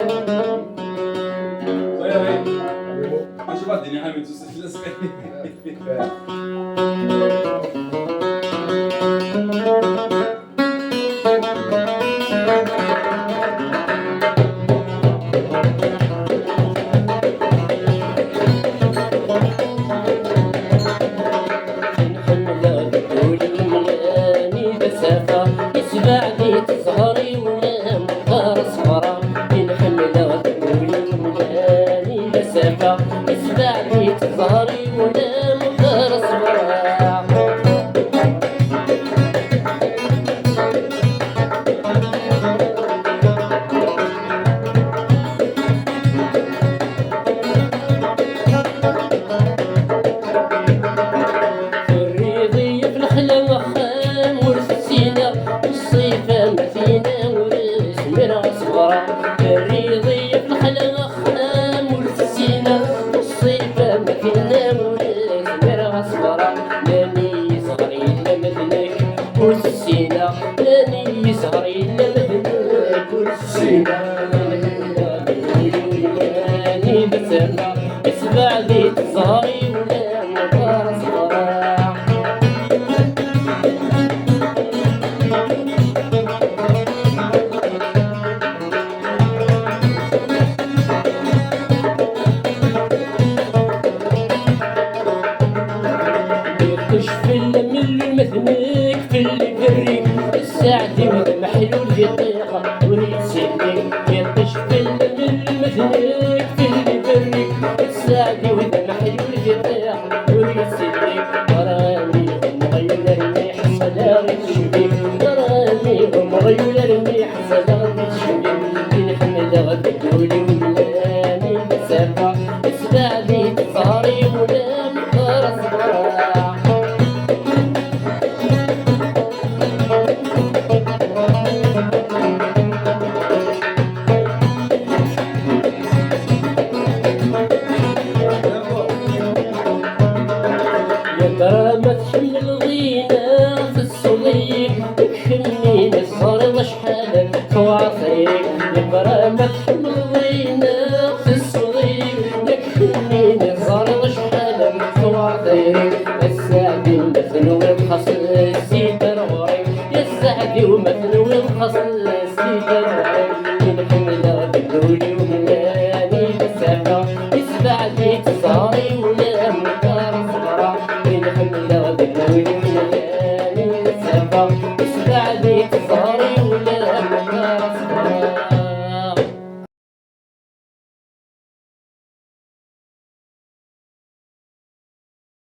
Ouais, ouais. Je sais pas, tenía a tu se las يسبعني تزهري ولا مطار صغرى ينحمل تقولي وملاني مسافة يسبعني تزهري ولا مطار صغرى الريضي في الحلا خام والسينة والصيفة ما فينا ولاد مرا صغرى لاني صغري لا مدنك والسينة لاني صغري لا مدنك والسينة لاني بسمع اسمع لي صغري ولا مرا صغرى في المل مثنيك في اللي بريك الساعدي والمحلول يطيقه ويتسلك يطش في المل مثنيك في اللي بريك الساعدي والمحلول يطيقه ويتسلك غراميهم غير الميح صداغي تشبيك غراميهم غير الميح صداغي تشبيك بنحمد غد قولي وملاني مسافة اسمعني تصاري ولا مقار صغرى ما تحمل ضينا في الصليب تكفني نصار وشحال فوعصيك يبرا ما تحمل ضينا